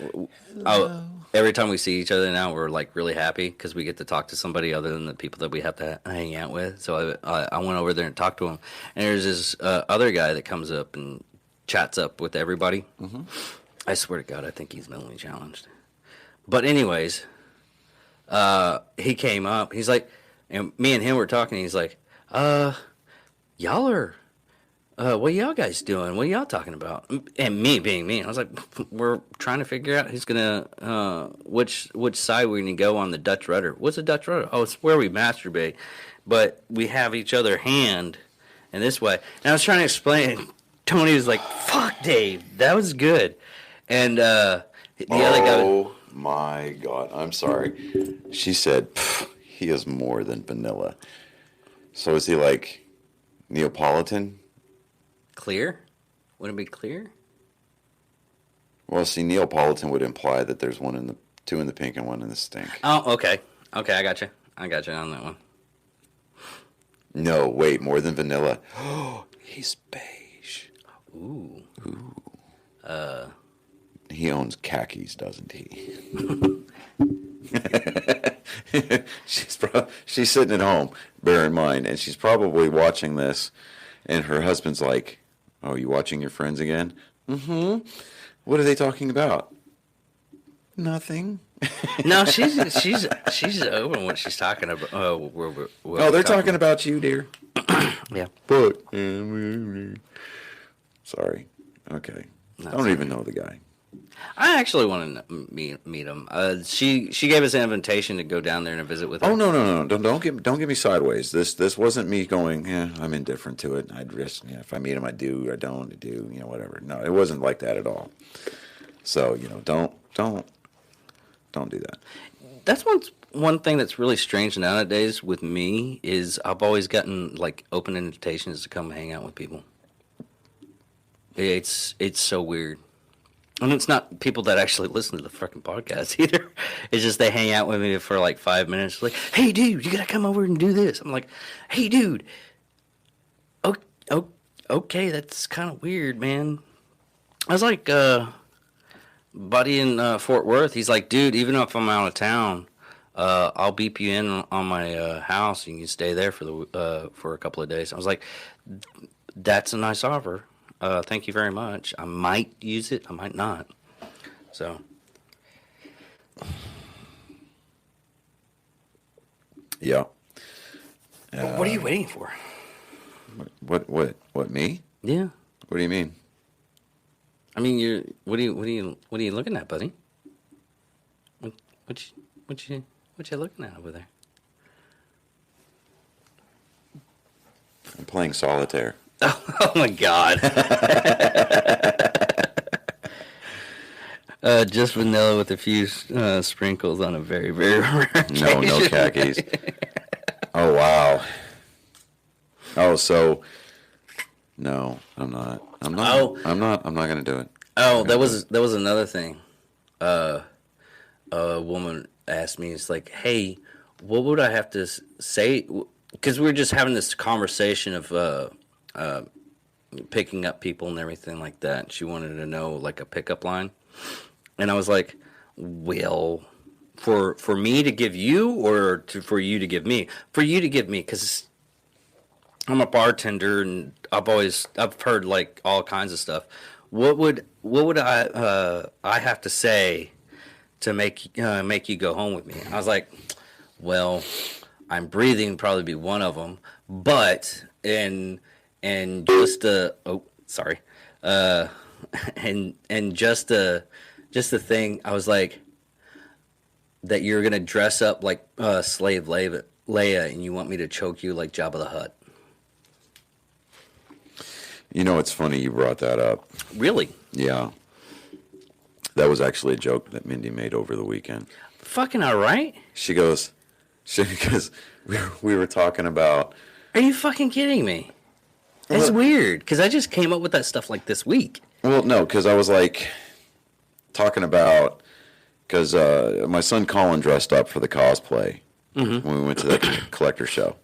every time we see each other now, we're like really happy because we get to talk to somebody other than the people that we have to hang out with. So I went over there and talked to him, and there's this other guy that comes up and chats up with everybody. Mm-hmm. I swear to God, I think he's mentally challenged. But anyways, he came up. He's like, and me and him were talking. He's like, y'all are. What y'all guys doing? What y'all talking about? And me being me, I was like, we're trying to figure out who's gonna which side we're gonna go on the Dutch rudder. What's a Dutch rudder? Oh, it's where we masturbate, but we have each other hand in this way. And I was trying to explain. Tony was like, "Fuck, Dave, that was good." And the other guy. Oh my God! I'm sorry. She said he is more than vanilla. So is he like Neapolitan? Clear? Would it be clear? Well, see, Neapolitan would imply that there's two in the pink and one in the stink. Oh, okay. Okay, I got you on that one. No, wait, more than vanilla. Oh, he's beige. Ooh. He owns khakis, doesn't he? She's sitting at home, bear in mind, and she's probably watching this, and her husband's like, "Oh, you watching your friends again?" Mm-hmm. What are they talking about? Nothing. No, she's open what she's talking about. Oh, they're talking about you, dear. Yeah. But sorry. Okay. I don't even know the guy. I actually want to meet him. She gave us an invitation to go down there and visit with her. Oh no! Don't get me sideways. This wasn't me going. Yeah, I'm indifferent to it. I'd risk. Yeah, if I meet him, I do. I don't. I do. You know, whatever. No, it wasn't like that at all. So don't do that. That's one thing that's really strange nowadays with me is I've always gotten like open invitations to come hang out with people. It's so weird. And it's not people that actually listen to the fucking podcast either. It's just they hang out with me for like 5 minutes. Like, hey, dude, you gotta come over and do this. I'm like, hey, dude. Okay, that's kind of weird, man. I was like, buddy in Fort Worth. He's like, dude, even if I'm out of town, I'll beep you in on my house. And you can stay there for a couple of days. I was like, that's a nice offer. Thank you very much. I might use it. I might not. So. Yeah. What are you waiting for? What me? Yeah. What do you mean? I mean, what are you looking at, buddy? What you looking at over there? I'm playing solitaire. Oh my God. Just vanilla with a few sprinkles on a very, very rare occasion. No khakis. Oh, wow. Oh, so, no, I'm not. I'm not going to do it. Oh, that was another thing. A woman asked me, it's like, hey, what would I have to say? Because we were just having this conversation of picking up people and everything like that. She wanted to know like a pickup line, and I was like, "Well, for me to give you, or for you to give me? For you to give me, because I'm a bartender and I've heard like all kinds of stuff. What would I have to say to make you go home with me?" And I was like, "Well, I'm breathing would probably be one of them, but and just and just the thing, I was like, that you're gonna dress up like slave Leia and you want me to choke you like Jabba the Hutt." You know, it's funny you brought that up. Really? Yeah. That was actually a joke that Mindy made over the weekend. Fucking all right. Because we were talking about. Are you fucking kidding me? It's weird, because I just came up with that stuff like this week. Well, no, because I was like talking about, because my son Colin dressed up for the cosplay when we went to the collector show,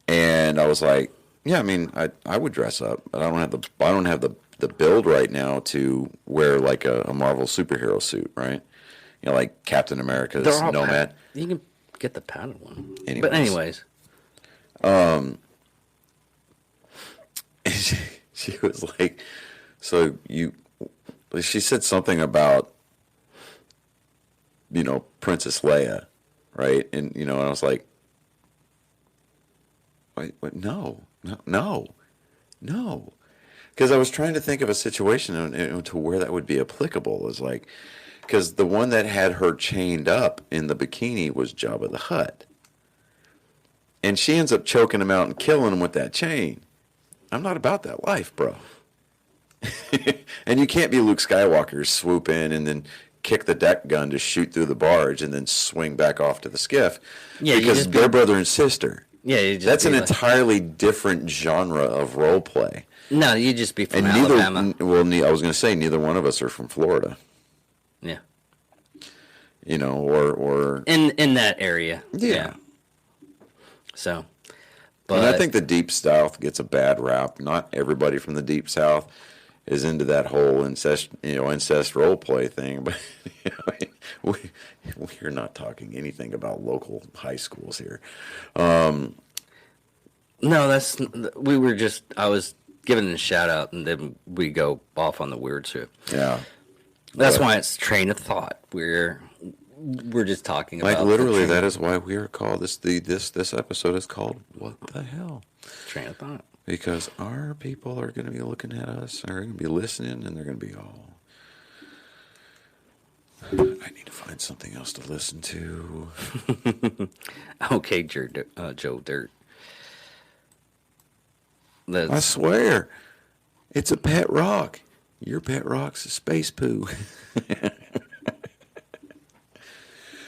and I was like, yeah, I mean, I would dress up, but I don't have the build right now to wear like a Marvel superhero suit, right? You know, like Captain America's Nomad. You can get the padded one. Anyways. But anyways. She was like, she said something about, you know, Princess Leia, right? And, you know, and I was like, wait, no. Because I was trying to think of a situation to where that would be applicable. It was like, because the one that had her chained up in the bikini was Jabba the Hutt. And she ends up choking him out and killing him with that chain. I'm not about that life, bro. And you can't be Luke Skywalker, swoop in and then kick the deck gun to shoot through the barge and then swing back off to the skiff. Yeah, because they're brother and sister. Yeah, that's an entirely different genre of role play. No, you just be from Alabama. Well, I was going to say neither one of us are from Florida. Yeah. You know, or in that area. Yeah. So, but and I think the Deep South gets a bad rap. Not everybody from the Deep South. is into that whole incest role play thing. But we're not talking anything about local high schools here. No, we were just, I was giving it a shout out, and then we go off on the weird shit. Yeah. That's why it's train of thought. We're just talking about literally, that is why we are called this episode is called What the Hell? Train of thought. Because our people are going to be looking at us, and are going to be listening, and they're going to be all, I need to find something else to listen to. Okay, Joe Dirt. I swear, it's a pet rock. Your pet rock's a space poo.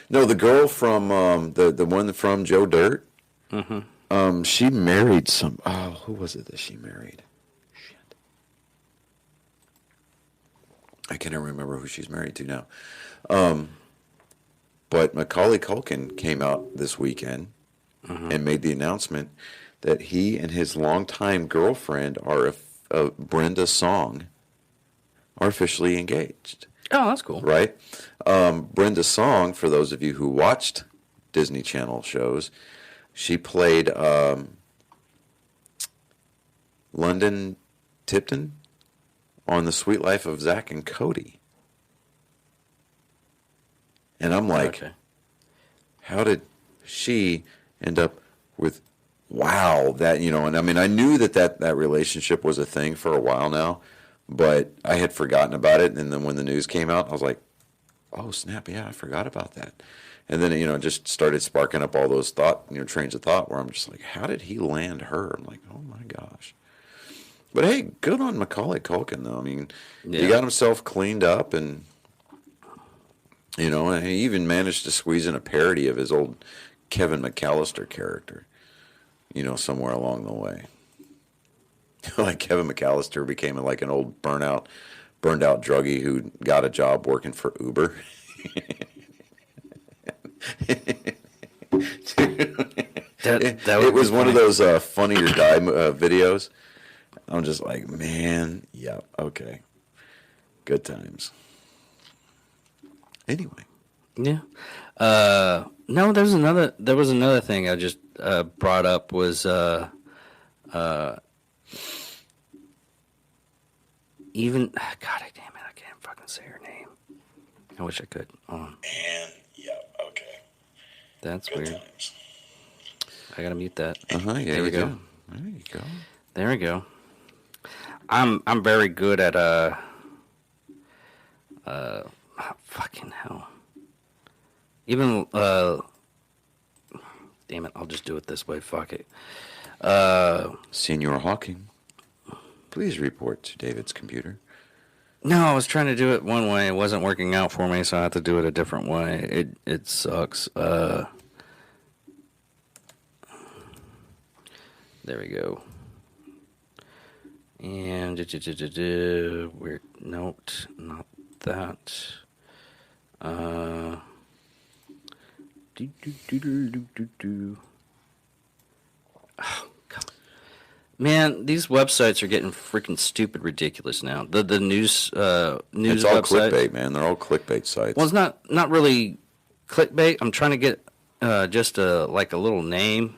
No, the girl from the one from Joe Dirt. Mm-hmm. She married some. Oh, who was it that she married? Shit, I can't even remember who she's married to now. But Macaulay Culkin came out this weekend and made the announcement that he and his longtime girlfriend Brenda Song are officially engaged. Oh, that's cool. Right? Brenda Song, for those of you who watched Disney Channel shows, she played London Tipton on The Sweet Life of Zack and Cody. And I'm like, okay. How did she end up with, wow, that, and I mean, I knew that relationship was a thing for a while now, but I had forgotten about it. And then when the news came out, I was like, oh, snap, yeah, I forgot about that. And then, it just started sparking up all those trains of thought where I'm just like, how did he land her? I'm like, oh, my gosh. But, hey, good on Macaulay Culkin, though. I mean, he got himself cleaned up and, and he even managed to squeeze in a parody of his old Kevin McAllister character, somewhere along the way. Like Kevin McAllister became like an old burned out druggie who got a job working for Uber. It was one of those Funny or Die videos. I'm just like, man, yeah, okay, good times. Anyway, yeah. No, there was another thing I just brought up was even God damn it, I can't fucking say her name. I wish I could. And yeah, okay. That's good weird. Times. I gotta mute that. Yeah, there we go. There you go. There we go. I'm very good at fucking hell. Even damn it, I'll just do it this way. Fuck it. Senior Hawking, please report to David's computer. No, I was trying to do it one way. It wasn't working out for me, so I had to do it a different way. It sucks. There we go. And weird note, not that. Oh, God. Man, these websites are getting freaking stupid ridiculous now. The news It's all websites. clickbait, man. They're all clickbait sites. Well, it's not really clickbait. I'm trying to get just a little name,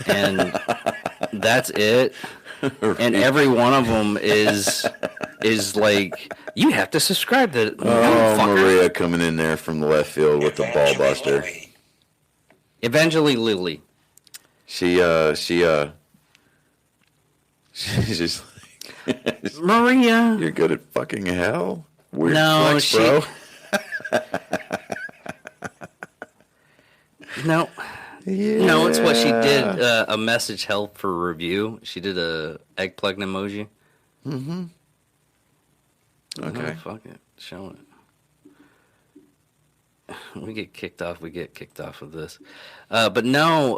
and that's it. And every one of them is like, you have to subscribe to. Maria coming in there from the left field with the ball buster. Evangeline Lilly. She's just like, Maria. you're good at fucking hell. Weird No, flex, bro. No. Yeah. No, it's what she did. A message held for review. She did a eggplant emoji. Mm-hmm. Okay. Oh, fuck it. Show it. We get kicked off. We get kicked off of this. But no.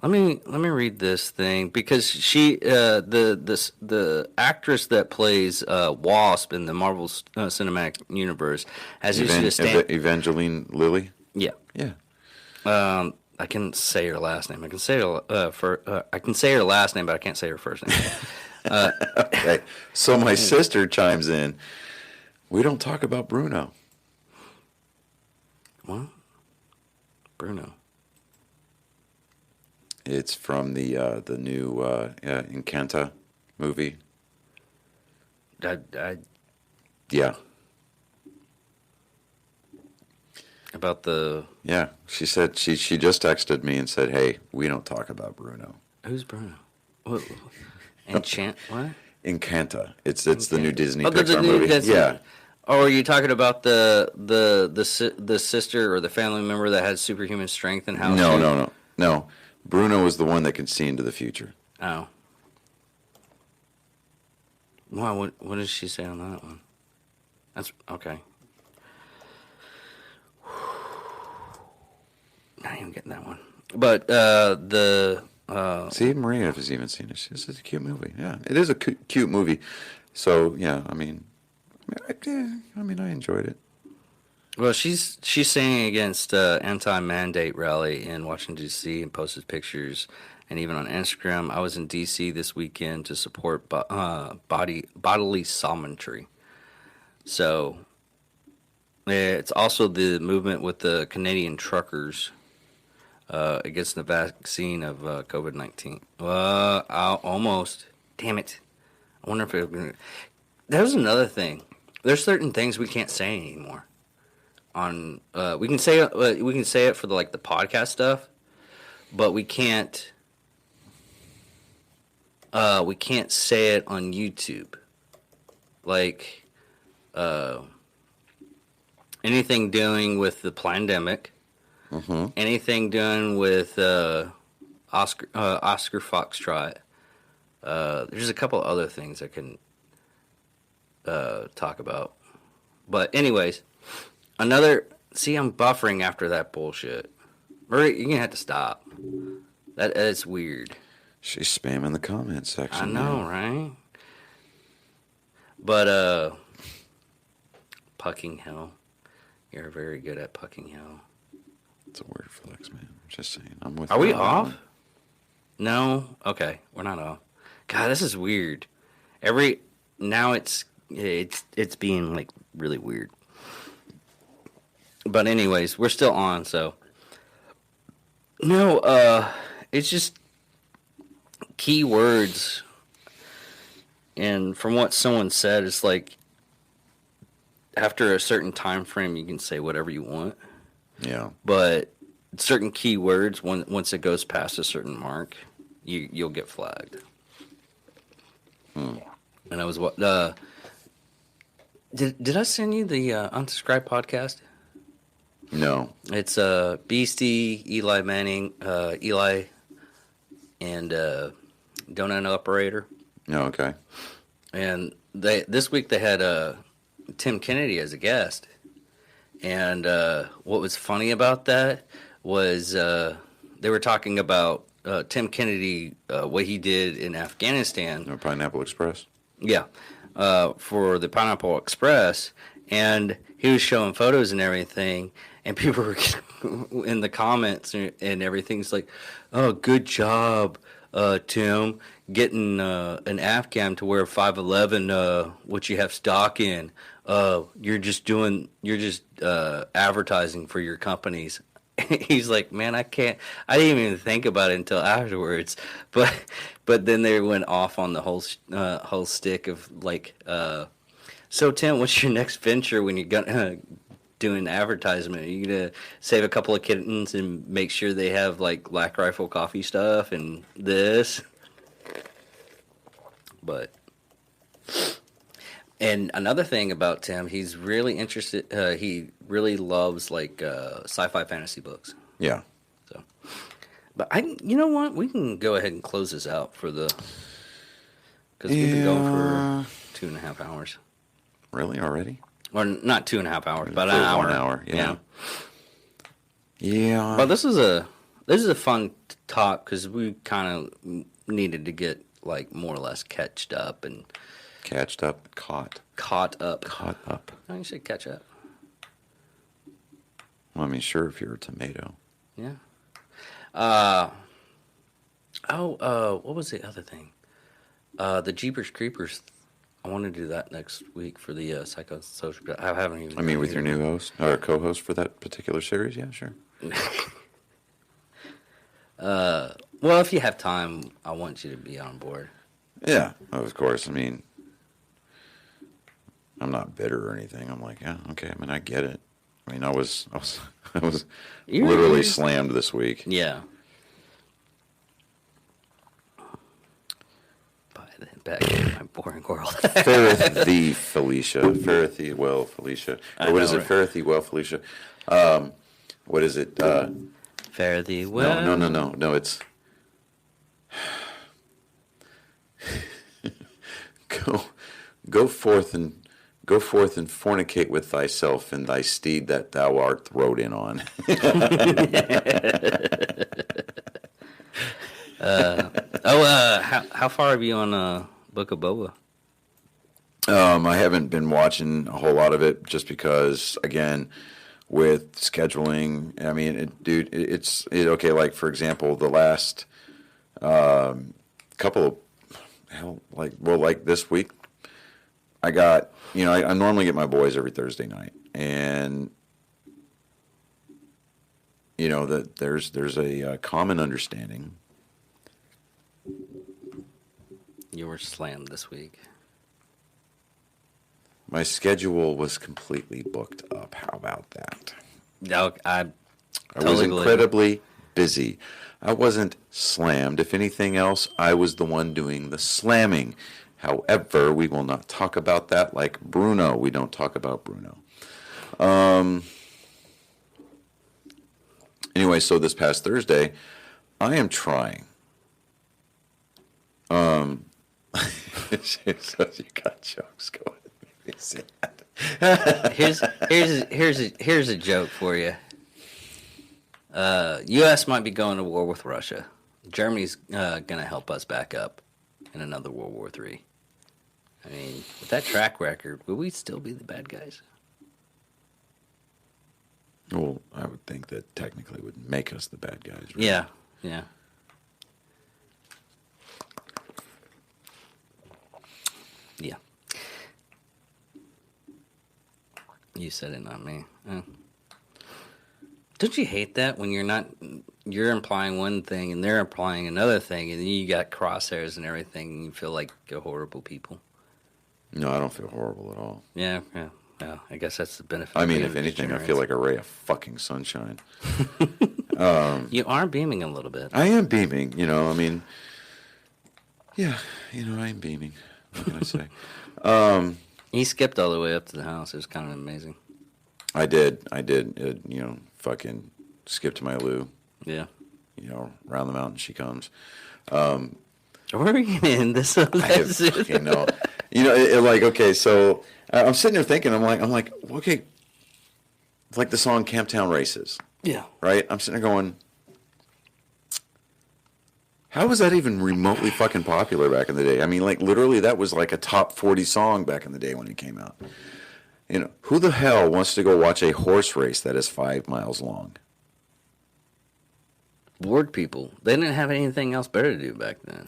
Let me read this thing because she the actress that plays Wasp in the Marvel Cinematic Universe has used to stand. Evangeline Lilly. Yeah. Yeah. I can say her last name. I can say her last name, but I can't say her first name. Okay. So my sister chimes in. We don't talk about Bruno. What? Bruno. It's from the new Encanta movie. I Yeah. about the Yeah. She said she just texted me and said, "Hey, we don't talk about Bruno." who's Bruno? What? Enchant what? Encanta. It's the new Enchanted. Disney Oh, Pixar movie. Yeah. Oh, are you talking about the sister or the family member that has superhuman strength and how No, she? no, no, no. Bruno is the one that can see into the future. Oh. Wow. What did she say on that one? That's okay. Not even getting that one. But See, Maria has even seen it. She says it's a cute movie. Yeah, it is a cute movie. So yeah, I enjoyed it. well, she's singing against anti-mandate rally in Washington D.C. and posted pictures, and even on Instagram. I was in D.C. this weekend to support bodily sovereignty. So it's also the movement with the Canadian truckers against the vaccine of COVID-19. Almost. Damn it. I wonder if it. That was another thing. There's certain things we can't say anymore. We can say it for the podcast stuff, but we can't say it on YouTube. Like anything doing with the pandemic, anything doing with Oscar Foxtrot. There's a couple other things I can talk about, but anyways, See, I'm buffering after that bullshit. You're gonna have to stop. That's weird. She's spamming the comment section. I know, right? But pucking hell. You're very good at pucking hell. It's a word flex, man. I'm just saying. I'm with. Are we off? No. Okay, we're not off. God, this is weird. Now it's being like really weird. But anyways, we're still on, so no, it's just keywords, and from what someone said, it's like after a certain time frame, you can say whatever you want. Yeah. But certain keywords, once it goes past a certain mark, you'll get flagged. And I was what did I send you the Unsubscribed podcast? No. It's Beastie, Eli Manning, Eli, and Donut Operator. No. Okay. And this week they had Tim Kennedy as a guest. And what was funny about that was they were talking about Tim Kennedy, what he did in Afghanistan. No Pineapple Express. Yeah, for the Pineapple Express, and he was showing photos and everything, and people were in the comments and everything's like, "Oh, good job, Tim, getting an Afghan to wear 511, what you have stock in. You're just advertising for your companies." He's like, "Man, I didn't even think about it until afterwards." But then they went off on the whole stick of like, so Tim, what's your next venture when you're gonna do an advertisement? Are you gonna save a couple of kittens and make sure they have like Black Rifle coffee stuff and this? But and another thing about Tim, he's really interested. He really loves like sci-fi fantasy books. Yeah. So, but you know what? We can go ahead and close this out because we've been going for 2.5 hours. Really already? Or not 2.5 hours, but For an hour. 1 hour. Yeah. Yeah. But this is a fun talk because we kind of needed to get like more or less catched up and. Catched up, caught. Caught up. Caught up. No, you should catch up. Well, I mean, sure, if you're a tomato. Yeah. What was the other thing? The Jeepers Creepers. I want to do that next week for the psychosocial. I haven't even. I mean, with your new host or co-host for that particular series, yeah, sure. Well, if you have time, I want you to be on board. Yeah, of course. I mean, I'm not bitter or anything. I'm like, yeah, okay. I mean, I get it. I mean, I was literally slammed this week. Yeah. Back in my boring world. Fareth the Felicia. Fareth the well Felicia. Or what is it? Fareth the well Felicia. What is it? Fare thee well. No. It's go forth and fornicate with thyself and thy steed that thou art rode in on. How far are you on Book of Boba? I haven't been watching a whole lot of it just because, again, with scheduling. I mean, it's okay. Like for example, the last couple of like this week, I got I normally get my boys every Thursday night, and that there's a common understanding. You were slammed this week. My schedule was completely booked up. How about that? No, I was incredibly busy. I wasn't slammed. If anything else, I was the one doing the slamming. However, we will not talk about that like Bruno. We don't talk about Bruno. Anyway, so this past Thursday, I am trying. So you got jokes going. Here's a joke for you. U.S. might be going to war with Russia. Germany's gonna help us back up in another World War III. I mean, with that track record, will we still be the bad guys? Well, I would think that technically would make us the bad guys. Right? Yeah. Yeah. You said it, not me. Don't you hate that when you're implying one thing and they're implying another thing, and then you got crosshairs and everything, and you feel like you're horrible people? No, I don't feel horrible at all. Yeah. I guess that's the benefit. I mean, if anything, I feel like a ray of fucking sunshine. You are beaming a little bit. I am beaming, I mean, yeah, I am beaming. What can I say? He skipped all the way up to the house. It was kind of amazing. I did. Fucking skipped to my loo. Yeah. Around the mountain she comes. Where are we going to end this? I have fucking no. Okay, so I'm sitting there thinking, I'm like, okay, it's like the song Camptown Races. Yeah. Right? I'm sitting there going, how was that even remotely fucking popular back in the day? I mean, like, literally, that was like a top 40 song back in the day when it came out. Who the hell wants to go watch a horse race that is 5 miles long? Bored people. They didn't have anything else better to do back then.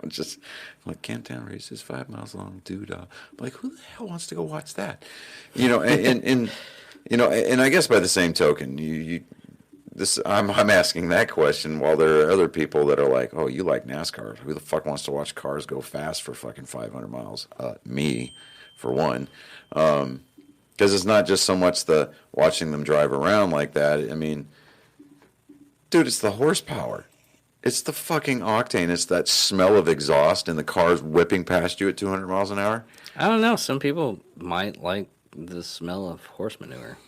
Just like Camptown Race is 5 miles long, dude. I'm like, who the hell wants to go watch that? And I guess by the same token, I'm asking that question while there are other people that are like, oh, you like NASCAR? Who the fuck wants to watch cars go fast for fucking 500 miles? Me, for one. Because it's not just so much the watching them drive around like that. I mean, dude, it's the horsepower. It's the fucking octane. It's that smell of exhaust and the cars whipping past you at 200 miles an hour. I don't know. Some people might like the smell of horse manure.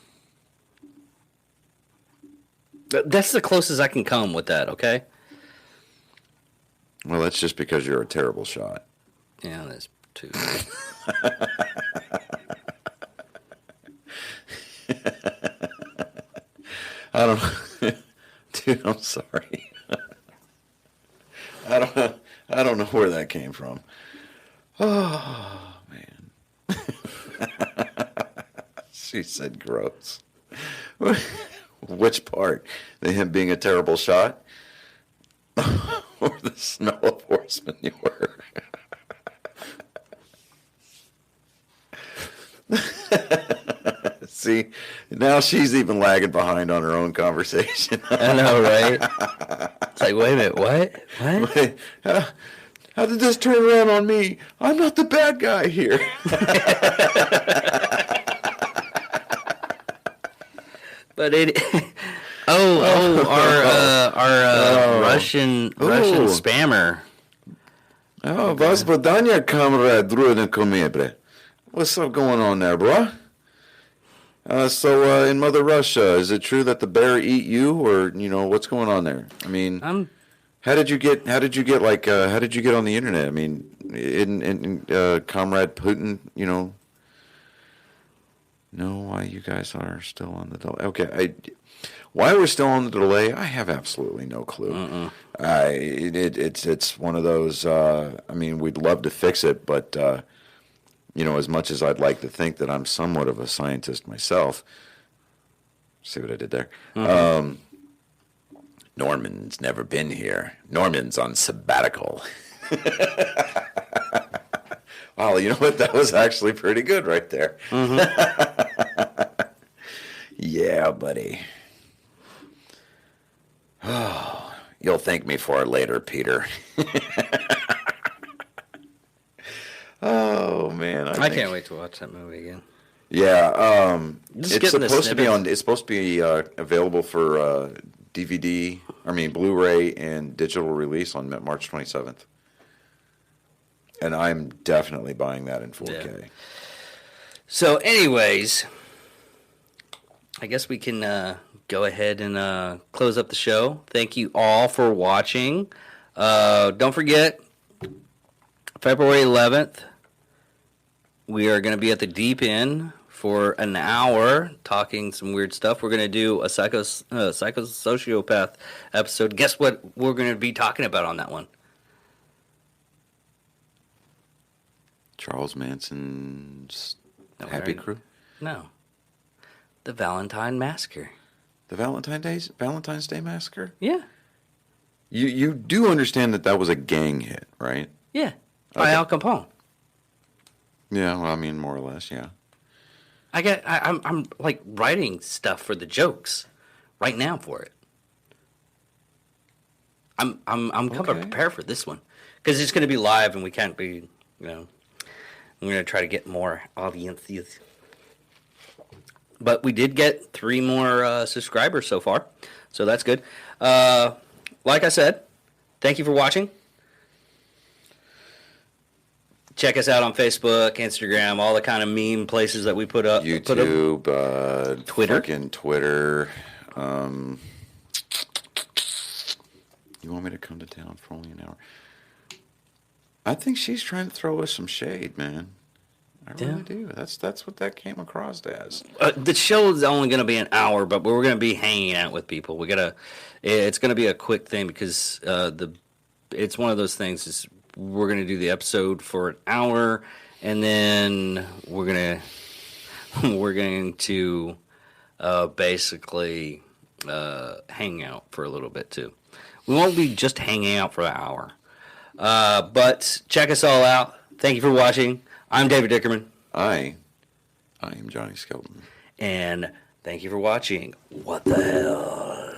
That's the closest I can come with that, okay? Well, that's just because you're a terrible shot. Yeah, that's too. I don't know. Dude, I'm sorry. I don't know where that came from. Oh, man. She said gross. Which part? Him being a terrible shot? or the smell of horse manure. See, now she's even lagging behind on her own conversation. I know, right? It's like, wait a minute, what? What? How did this turn around on me? I'm not the bad guy here. But it. Our Russian spammer. Oh, vas podania, comrade Druiden Comebre. What's up going on there, bro? So in Mother Russia, is it true that the bear eat you, or what's going on there? I mean, how did you get on the internet? I mean, in Comrade Putin, know why you guys are still on the delay. Okay, why we're still on the delay, I have absolutely no clue. It's one of those. I mean, we'd love to fix it, but as much as I'd like to think that I'm somewhat of a scientist myself. See what I did there? Mm-hmm. Norman's never been here. Norman's on sabbatical. Wow, you know what? That was actually pretty good right there. Mm-hmm. Yeah, buddy. Oh, you'll thank me for it later, Peter. Oh man, I can't wait to watch that movie again. Yeah, it's supposed to be on. It's supposed to be available for DVD. I mean, Blu-ray and digital release on March 27th. And I'm definitely buying that in 4K. Yeah. So, anyways, I guess we can go ahead and close up the show. Thank you all for watching. Don't forget, February 11th, we are going to be at the Deep End for an hour talking some weird stuff. We're going to do a psychosociopath episode. Guess what we're going to be talking about on that one? Charles Manson's Happy Crew? No. The Valentine Massacre. The Valentine's Day Massacre? Yeah. You do understand that was a gang hit, right? Yeah. By Al Capone. Yeah, well, I mean, more or less, yeah. I'm like writing stuff for the jokes right now for it. I'm coming prepared for this one because it's going to be live and we can't be, I'm going to try to get more audiences. But we did get 3 more subscribers so far, so that's good. Like I said, thank you for watching. Check us out on Facebook, Instagram, all the kind of meme places that we put up. YouTube, Twitter. Fucking Twitter. You want me to come to town for only an hour? I think she's trying to throw us some shade, man. I really do. That's what that came across as. The show is only going to be an hour, but we're going to be hanging out with people. It's going to be a quick thing because it's one of those things. We're going to do the episode for an hour, and then we're going to basically hang out for a little bit too. We won't be just hanging out for an hour. But check us all out. Thank you for watching. I'm David Dickerman. I am Johnny Skelton. And thank you for watching. What the hell?